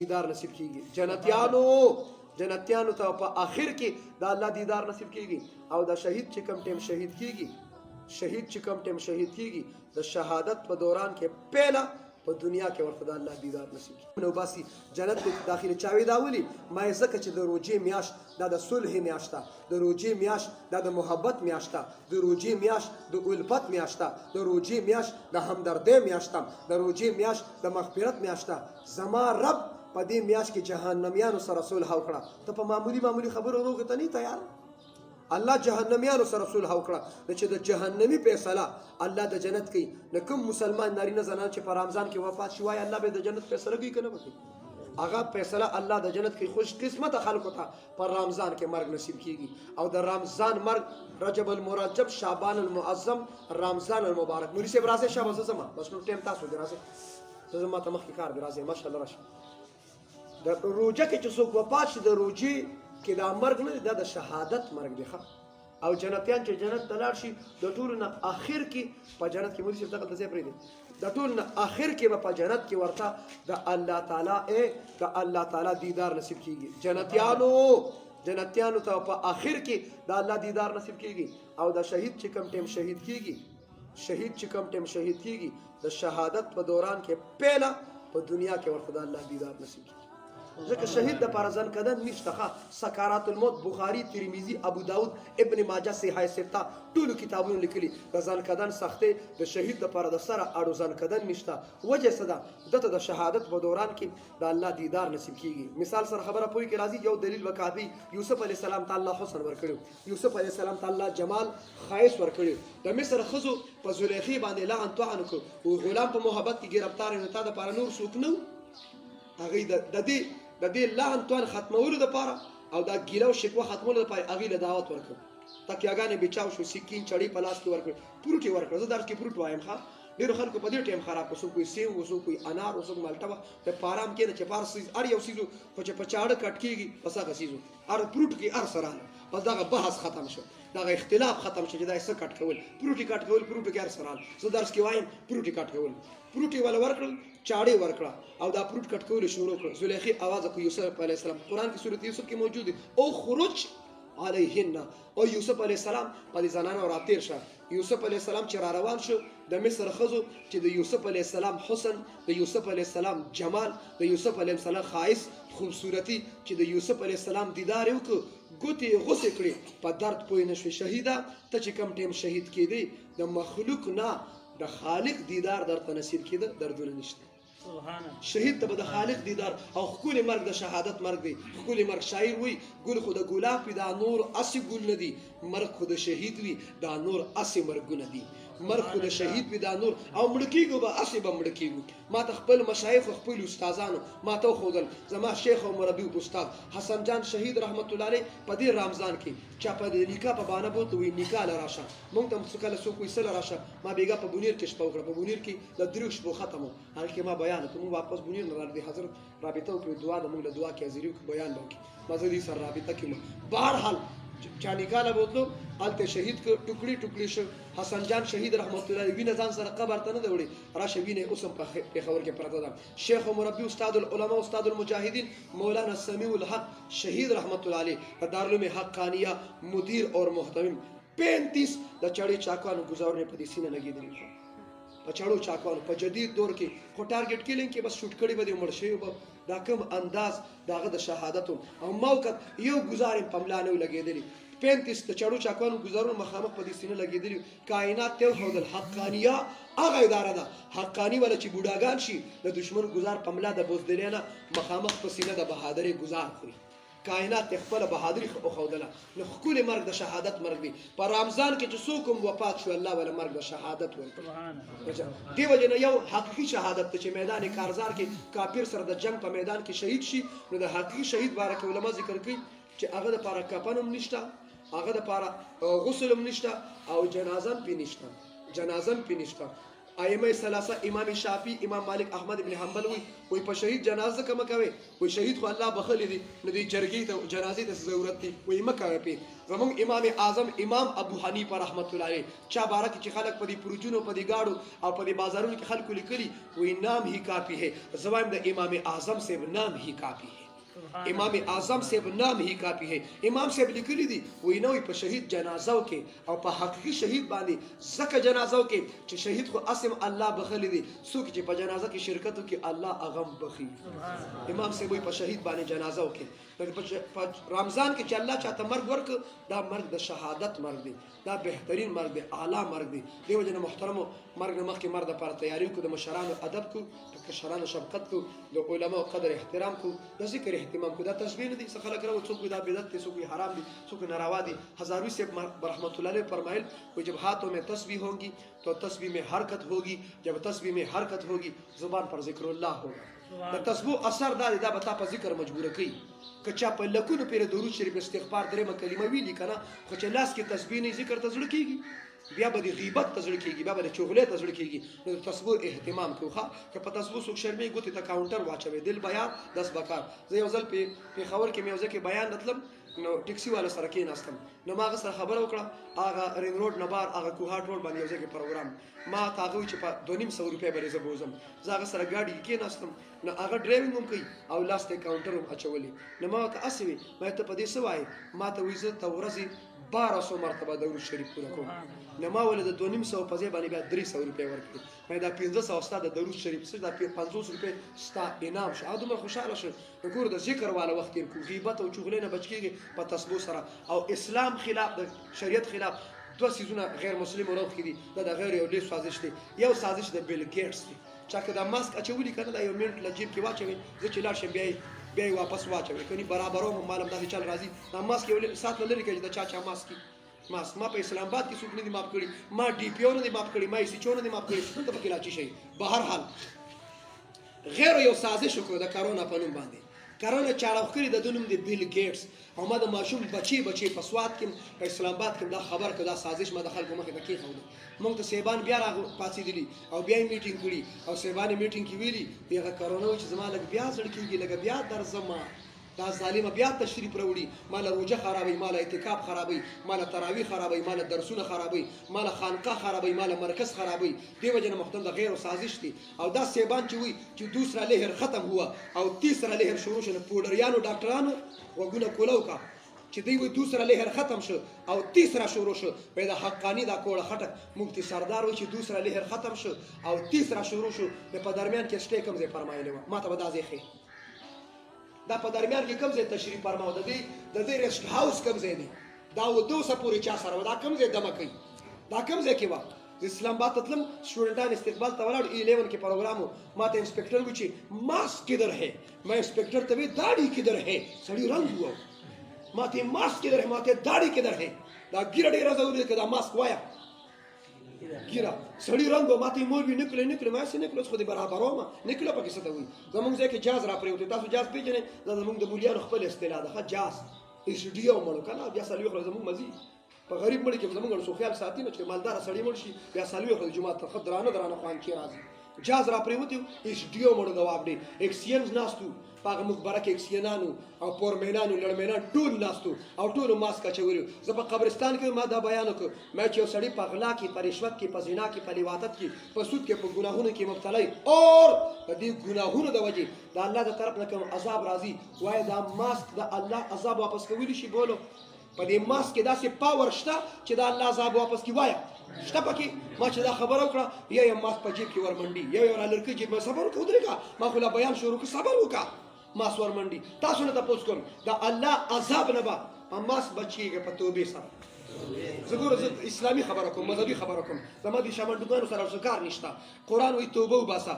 دیدار نصیب کیږي جنتیانو ته په آخر کې د الله دیدار نصیب کیږي او د شهید چې کوم ټیم شهید کیږي د شهادت په دوران کې پهلا په دنیا کې ورته د الله دیدار نصیب کیږي نو باسي جنت ته داخلي چاوي داولي ما زکه چې د روجي میاش د صلح میاشتا د روجي میاش د محبت میاشتا د روجي میاش د الفت میاشتا د روجي میاش د همدردی میاشتا د روجي میاش د مغفرت میاشتا زما رب په دې میاش کې جهنميانو سره صلح وکړه ته په معمولی خبرو روغ ته نه تیار الله جهنميانو سره صلح وکړه چې د جهنمي فیصله الله د جنت کوي نو کوم مسلمان نارینه زنان چې په رمضان کې وفات شي وای الله به د جنت فیصله کوي کنه وکړي هغه فیصله الله د جنت کې خوش قسمت خلکو ته پر رمضان کې مرګ نصیب کیږي او د رمضان مرګ رجب المرجب شعبان المعظم رمضان المبارک مولوی صاحب راځي شابه زما بس نو ټیم تاسو دی راځي زما ته مخکې کار دی راځي ماشاءالله راشه د روجه کې چې څوک وفات شي د روجي کې دا مرګ نه دی دا د شهادت مرګ دی او جنتیان چې جنت ته لاړ شي د ټولو نه آخر کې په جنت کې مولوی صاحب دغلته ځای پرېږدي د ټولو نه آخر کې به په جنت کې ورته د الله تعالی دیدار نصیب کیږي جنتیانو ته په آخر کې د الله دیدار نصیب کیږي او د شهید چې کوم ټیم شهید کیږي د شهادت په دوران کې پهلا په دنیا کې ورته د الله دیدار نصیب کیږي ځکه شهید د پاره ځان کدن نشته سکارات الموت بخاری ترمذی ابو داود ابن ماجه صحیح سته ټول کتابونه لیکلي د ځان کدن سختي د شهید د پاره د سره اړو ځان کدن نشته وجه صدا دته د شهادت په دوران کې د الله دیدار نصیب کیږي مثال سره خبره پوي کې راځي یو دلیل وکافي یوسف علی السلام تعالی حسن ورکړو یوسف علی السلام تعالی جمال خایس ورکړو د مصر خزو په زلیخی باندې لعن توعن کو او غلام په محبت کې گرفتار نه تا د پاره نور سوک نو هغه د دې لعن توان ختمولو لپاره او دا ګیله او شکوه ختمولو لپاره هغه له دعوت ورکړ تکیاګانې بچاو شو سکین چړې په لاس کې ورکړ پروټي ورکړ زه درس کې پروټ وایم ښا ډېر خلکو په دې ټیم خراب وسو کوئی سیم وسو کوئی انار وسو مالټه په پارام کې نه چې پار سیز اړ یو سیزو په چې په چاړه کټ کېږي پس هغه سیزو اړ پروټ کې اړ سره پس دا بحث ختم شو دا اختلاف ختم شو چې دا څه کټ کول پروټي کټ کول پروټ کې اړ سره زه درس کې وایم پروټي کټ کول پروټي ولا ورکړل چاړې ورکړه او دا پروټ کټ کول شروع کړ زلیخی आवाज کو یوسف علی السلام قران کې سورۃ یوسف کې موجود دی او خروج علیهن او یوسف علی السلام په زنانه راتیر شه یوسف علی السلام چې را روان شو د مصر خزو چې د یوسف علی السلام حسن د یوسف علی السلام جمال د یوسف علی السلام خاص خوبصورتی چې د یوسف علی السلام دیدار وکړ ګوتې غوسه کړې په درد پوی نشوي شهیدا ته چې کم ټیم شهید کېدی د مخلوق نه د خالق دیدار درته نصیب کېده دردونه نشته شهید ته د خالق دیدار او خپل مرګ د شهادت مرګ دی خپل مرګ شاعر وي ګل خو د ګلاب دا نور اسی ګل ندي مرګ خو د شهید وي دا نور اسی مرګونه دي مرګ خو د شهید وي دا نور او مړکیږي به اسی به مړکیږي ما ته خپل مشایخ خپل استادانو ما ته خودل زما شیخ او مربي استاد حسن جان شهید رحمت الله علیه په دې رمضان کې چا په نکاح په باندې بوته وي نکاح لراشه مونږ ته څه کله څوک وي سره راشه ما بیګه په بونیر کې شپه وکړه په بونیر کې د دروښ په ختمو هغه کې ما بیان ته مو واپس بونیر نه راځي حضرت رابطه او دعا د موږ له دعا کې حاضر بیان وکړي مزدي سره رابطه کې بهرحال چا نکاله بوتلو الته شهید کو ټوکړي شو حسن جان شهید رحمت الله علیه وینه ځان سره قبر ته نه وړي راشه وینه اوسم په خبر کې پرته ده شیخ او مربي استاد العلماء استاد المجاهدین مولانا سمیع الحق شهید رحمت الله علیه دارالعلوم حقانیه مدیر اور محترم 35 د چړې چاکانو گزارونه په دې سینه لګیدلی په چړو چاکانو په جدید دور کې خو ټارګټ کیلینګ کې بس شوټ کړي به مړ شي دا کوم انداز داغه د شهادت او موقت یو گزارې پملانو لګیدلی 35 د چړو چاکانو گزارونه مخامخ په دې سینه لګیدلی کائنات ته هو د حقانیه هغه اداره ده حقانی ولا چې بوډاګان شي د دشمن گزار پملا د بوزدلینا مخامخ په سینه د بهادرې گزار خوري کائنات خپل بهادری خو خودله نو خپل مرګ د شهادت مرګ دی په رمضان کې چې څوک وفات شو الله ولا مرګ د شهادت ورکړي دی وجنه یو حقيقي شهادت چې میدان کارزار کې کافر سره د جنگ په میدان کې شهید شي نو د حقيقي شهید بارک علماء ذکر کوي چې هغه د پاره کفنم نشته هغه د پاره غسلم نشته او جنازه پی نشته ائمه ثلاثه امام شافعي امام مالک احمد ابن حنبل وي په شهید جنازه کم کوي وي شهید خو الله بخل دي نو دي جرګي ته جنازې ته ضرورت دي وي مکه پی زمون امام اعظم امام ابو حنیفه رحمت الله علیه چا بارک چې خلک په دې پروجونو په دې گاړو او په دې بازارونو کې خلکو لیکلي وي نام هی کافی ہے زوایم د امام اعظم سے نام ہی کافی ہے امام اعظم سے نام ہی کافی ہے امام سے لیکلی دي وی نو په شهید جنازو کې او په حقيقي شهید باندې زکه جنازو کې چې شهید خو اسم الله بخلی دي څوک چې په جنازه کې شرکت کوي الله اغم بخي امام سے وی په شهید باندې جنازو کې په رمضان کې چې الله چاته مرګ ورک دا مرګ د شهادت مرګ دی دا بهترین مرګ دی اعلی مرګ دی دیو جن محترم مرګ نه مخکې مرګ لپاره تیاری کو د مشرانو ادب کو د کشرانو شفقت کو د علماء قدر احترام کو د ذکر اهتمام کو دا تشبیه نه دي څه خلک راو څوک دا بدعت دي څوک حرام دي څوک ناروا دي ہزاروی سے رحمت اللہ علیہ فرمائل کہ جب ہاتھوں میں تسبیح ہوگی تو تسبیح میں حرکت ہوگی جب تسبیح میں حرکت ہوگی زبان پر ذکر اللہ ہوگا دا تسبیح اثر دا بتا په ذکر مجبور کی کچا په لکونو پیر درود شریف استغفار درې کلمه ویلی کنه خو چې لاس کې تسبیح نه ذکر ته ځړ کیږي بیا به د غیبت ته ځړ کیږي بیا به د چغلې ته ځړ کیږي نو تسبیح اهتمام کوخه که په تسبیح څوک شرمې ګوتې ته کاونټر واچوي دل بیان 10 بکار زه یو ځل په خبر کې مې ځکه بیان مطلب نو ټیکسي والا سره کې ناستم نو ما غسر خبر وکړه هغه رینګ روډ نه بار هغه کوهاټ روډ باندې یو ځای پروګرام ما تاغه چې په 250 روپیا باندې زبوزم زه هغه سره گاډي کې ناستم نو هغه ډرایوینګ هم کوي او لاس ته کاونټر هم اچولي نو ما ته اسوي ما ته په دې سوای ما ته ویزه ته ورځي 1200 مرتبه درود شریف پوره کوم نو ما ول د 250 په ځای باندې بیا 300 روپیا ورکړي مې دا 1500 استاد د درود شریف څخه دا 500 روپیا ستا انعام شه ادمه خوشاله شه وګور د ذکر والا وخت کې کو غیبت او چغلې نه بچ کیږي په تسبیح سره او اسلام خلاف د شریعت خلاف دوه سيزونه غیر مسلم ورو کړي دا غیر یو لوی سازش دی یو سازش د بیل ګیټس دی چا که دا ماسک اچولي کنه دا یو منټ لجیب کې واچوي زه چې لاړ شم بیا واپس واچوي کني برابرو معلوم دا چل راځي دا ماسک یو سات لري کې دا چا ماسک ما په اسلام آباد کې څوک نه دی ماپ کړی ما ډي پی او نه دی ماپ کړی ما سی چون نه دی ماپ کړی ته پکې راچی شي بهر حال غیر یو سازش وکړه د کرونا په نوم باندې کرونا چاړه کړی د دونم دی بیل ګیټس او ما د ماشوم بچي په سواد کې په اسلام آباد کې دا خبر کړه دا سازش ما د خلکو مخې ته کې خو موږ ته سیبان بیا راغ پاتې دي او بیا میټینګ کړی او سیبان میټینګ کې ویلي هغه کرونا چې زما لګ بیا ځړ کېږي لګ بیا درځم دا ظالم بیا تشریف راوړي مال روزه خرابوي مال اعتکاف خرابوي مال تراویح خرابوي مال درسونه خرابوي مال خانقاه خرابوي مال مرکز خرابوي دی وجه محترم د غیر سازش دي او دا سیبان چې وي چې دوسرا لهر ختم هوا او تیسرا لهر شروع شنه پودریانو ډاکټرانو وګونه کولو کا چې دی وي دوسرا لهر ختم شو او تیسرا شروع شو په د حقانی دا کوړه خټک مفتی سردار وي چې دوسرا لهر ختم شو او تیسرا شروع شو په درمیان کې سټې کم ځای فرمایلی و ما ته به دا ځای ښیي دا په درمیان کې کوم ځای تشریف فرماو د دې ریسټ هاوس کوم ځای دی دا و 200 پورې چا سره دا کوم ځای دمه کوي دا کوم ځای کې و اسلام آباد تلم स्टूडेंटان استقبال ته ولاړ 11 کې پروګرام ما ته انسپکټر و چې ماسک کدھر ہے میں انسپکٹر ته داڑھی کدھر ہے سړی رنگ هوا ما ته ماسک کدھر ہے ما ته داڑھی کدھر ہے دا ګیره ډیره ضروري ده دا ماسک وایا ګیره سړی رنگ ماته مولوی نکله ما سي نکله خو دې برابر ما نکله پکې څه ته وي زمونږ ځکه جاز را پریوته تاسو جاز پیژنې زمونږ د مولیانو خپل اصطلاح ده جاز ایس ډي او مړو کنه بیا سالوي خو زمونږ مزي په غریب مړي کې زمونږ سو خیال ساتي نو چې مالدار سړی مړ شي بیا سالوي خو جمعه ته خدرانه خوان کې راځي جاز را پریوته ایس ډي او مړو جواب دی ایکسچینج ناستو پاغه مخبره کې اکسینانو او پورمینانو لړمینان ټول ناستو او ټول ماسک اچولو زه په قبرستان کې ما دا بیان وکړ ما چې سړی په غلا کې په رشوت کې په زنا کې په لیواتت کې په سود کې په ګناهونو کې مبتلا او د دې ګناهونو د وجې د الله د طرف نه کوم عذاب راځي وای دا ماسک د الله عذاب واپس کولی شي بولو په دې ماسک کې داسې پاور شته چې د الله عذاب واپس کی وایا شته پکې ما چې دا خبره وکړه یا ماسک په جیب کې ورمنډي یا لړکې جیب ما صبر وکړ درګه ما خو لا بیان شروع کړ صبر وکړه ماس ورمنډي تاسو نه تاسو کوم دا الله عذاب نه با ماس بچیږي په توبې سره زه اسلامي خبره کوم مذهبي خبره کوم زما دي شمندګانو سره څه کار نشته قران وي توبه وباسا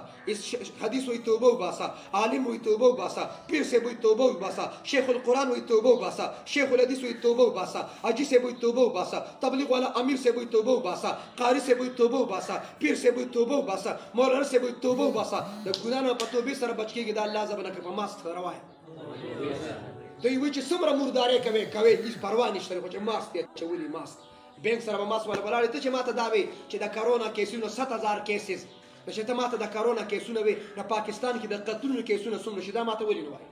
حدیث وي توبه وباسا عالم وي توبه وباسا پیر سے وي توبه وباسا شیخ القران وي توبه وباسا شیخ الحدیث وي توبه وباسا حاجی سے وي توبه وباسا تبلیغ والا امیر سے وي توبه وباسا قاری سے وي توبه وباسا پیر سے وي توبه وباسا مولانا سے وي توبه وباسا د ګناه په توبې سره بچ کېږي د الله زبنه کې په ماست روای دوی وی چې څومره مرداري کوي هیڅ پروا نشته خو چې ماسک ته چولي ماسک بینک سره به ما سره ولاړې ته چې ما ته دا وې چې د کرونا کیسونو 7000 کیسز چې ته ما ته د کرونا کیسونه وې د پاکستان کې د قتلونو کیسونه څومره شي دا ما ته ولې نه وایي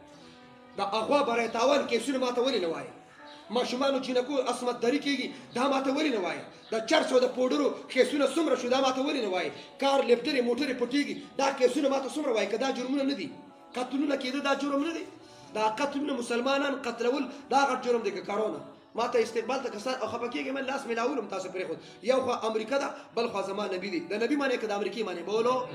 د اغوا برای تاوان کیسونه ما ته ولې نه وایي ماشومانو جنکو عصمت دری کېږي دا ما ته ولې نه وایي د چرسو د پوډرو کیسونه څومره شو دا ما ته ولې نه وایي کار لفټرې موټرې پټېږي دا کیسونه ما ته څومره وایي که دا جرمونه نه دي قتلونه کېده دا جرم نه دی دا قتلونه مسلمانان قتلول دا غټ جرم دی که کرونا ما ته استقبال ته کسان او خفه کېږي من لاس میلاولم تاسو پرېښود یو خوا امریکا ده بل خوا زما نبي دی د نبي معنی که د امریکې معنی بولو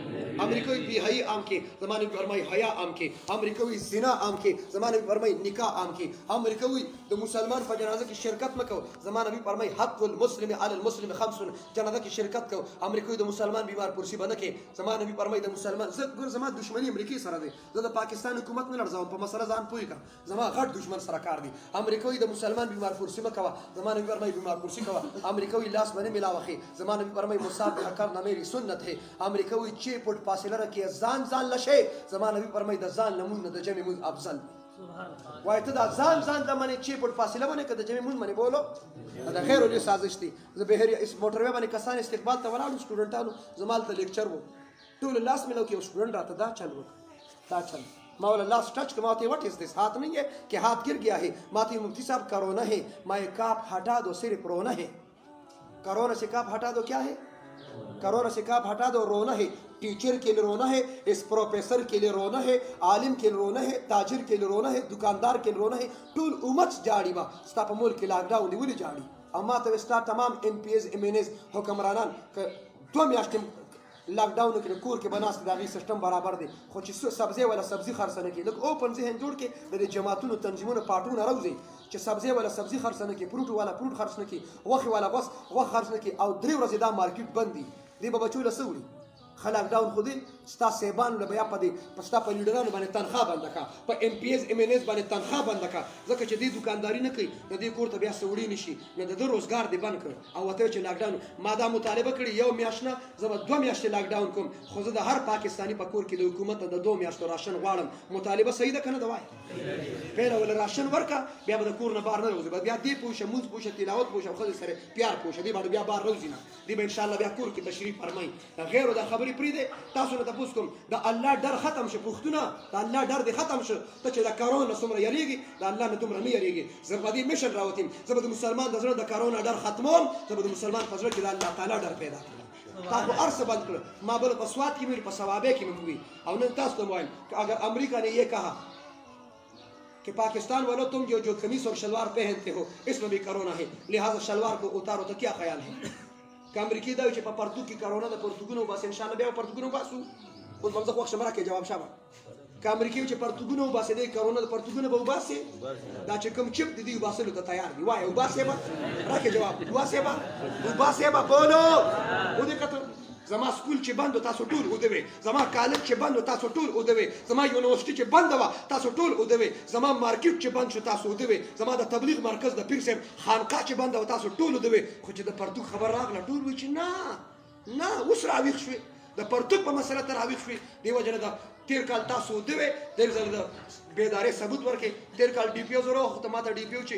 امریکوي بېحیي عام کې زما نبي فرمایي حیا عام کې امریکوي زنا عام کې زما نبي فرمایي نکاح عام کې امریکوي د مسلمان په جنازه کې شرکت مه کوه زما نبي فرمایي حق المسلم علی المسلم خمس جنازه کې شرکت کوه امریکوي د مسلمان بیمار پرسي به نه کې زما نبي فرمایي د مسلمان زه ګور زما دښمني امریکې سره دی زه د پاکستان حکومت نه لړزوم په مسله ځان پوه کړم زما غټ دښمن سره کار دی امریکوي د مسلمان بیمار پرسی مه کوه زما نبی فرمائی بیمار پرسی کوه امریکوي لاس باندې ملاوخې زما نبی فرمائی مصافحه کرنا میری سنت ہے امریکوي 6 فٹ فاصله رکھے ځان لشه زما نبی فرمائی د ځان نمون د جمع مون افضل وای ته دا ځان د باندې 6 فٹ فاصله باندې کده جمع مون باندې بولو دا خیر له سازش دي زه بهر اس موټر باندې کسان استقبال ته ولاړو سټوډنټانو زمال ته لیکچر وو ټول لاس ملو کې سټوډنټ راته دا چل وک دا چل مولا last touch कमाते व्हाट इज दिस हाथ नहीं है कि हाथ गिर गया है माती मुफ्ती साहब कोरोना है मैं काप हटा दो सिर्फ रोना है कोरोना से काप हटा दो क्या है कोरोना से काप हटा दो रोना है टीचर के लिए रोना है इस प्रोफेसर के लिए रोना है आलिम के लिए रोना है ताजिर के लिए रोना है दुकानदार के लिए रोना है टूल उमच जाड़ी बा स्टाप मुल्क के लॉकडाउन दी वली जाड़ी अम्मा तो स्टार तमाम एमपीएस एमएनएस हुक्मरानन 2 میاشتې لاکډاون کې کور کې بناست د هغې سیستم برابر دی خو چې سبزی ولا سبزي خرڅنه کې لږ اوپن ذهن جوړ کې د جماعتونو تنظیمونو پاټونه راوځي چې سبزی ولا سبزي خرڅنه کې فروټ والا فروټ خرڅنه کې غوښې والا بس غوښه خرڅنه کې او 3 ورځې دا مارکیټ بند دي دی به بچو له څه وړي خلاک ډاون خو دې ستا صاحبانو له بیا په دې ستا په لیډرانو باندې تنخوا بنده کړه په ایم پی ایس ایم این ایس باندې تنخوا بنده کړه ځکه چې دې دوکانداري نه کوي د دې کور ته بیا څه وړي نه شي نو د ده روزګار دې بند کړ او ورته چې لاکډاون ما دا مطالبه کړې 1 میاشت نه زه به 2 میاشتې لاکډاون کوم خو زه د هر پاکستاني په کور کې د حکومت د 2 میاشتو راشن غواړم مطالبه صحیح ده که نه ده وایه پیله ول راشن ورکړه بیا به د کور نه بهر نه راوځي بیا دې پوه شه مونځ پوه شه تلاوت پوه شه او ښځې سره پیار پوه شه دې به بیا بهر راوځي نه دې به انشاءالله بیا کور کې تشریف فرمایي غیرو دا خبرې پرېږدئ تاسو نه تپوس کوم د الله ډر ختم شه پښتونه د الله ډر دې ختم شه ته چې د کرونا څومره یریږي د الله نه دومره نه یریږي زه په دې مشن راوتیم زه به د مسلمان د زړه د کرونا ډر ختموم زه به د مسلمان په زړه کې د الله تعالی ډر پیدا کړم تاسو هر څه بند کړه ما بل په سواد کې مې په ثوابه کې مې وي او نن تاسو ته وایم کہ اگر امریکہ نے یہ کہا کہ پاکستان والوں تم جو قمیص اور شلوار پہنتے ہو اس میں بھی کرونا ہے لہذا شلوار کو اتارو تو کیا خیال ہے کہ امریکای دا چې په پرتګ کې کرونا د پرتګونو بس ان شاء الله بیا پرتګونو باسو اوس موږ خو شمره کې جواب شابه که امریکای چې پرتګونو باسي د کرونا د پرتګونو به وباسي دا چې کوم چپ دي وباسلو ته تیار دی وای وباسي به راکې جواب وباسي به بولو و دې کته زما سکول چې بند تاسو ټول ودوي زما کالج چې بند تاسو ټول ودوي زما یونیورسيټي چې بند و تاسو ټول ودوي زما مارکیټ چې بند شو تاسو ودوي زما د تبلیغ مرکز د پیر صاحب خانقاه چې بند و تاسو ټول ودوي خو چې د پرتګ خبر راغله ټول وی چې نه اوس راويخ شوي د پرتګ په مسله تر راويخ شوي دی وجنه د تیر کال تاسو ودوي د بیداري ثبوت ورکې تیر کال ډي پی او زرو خو ته ماته ډي پی او چې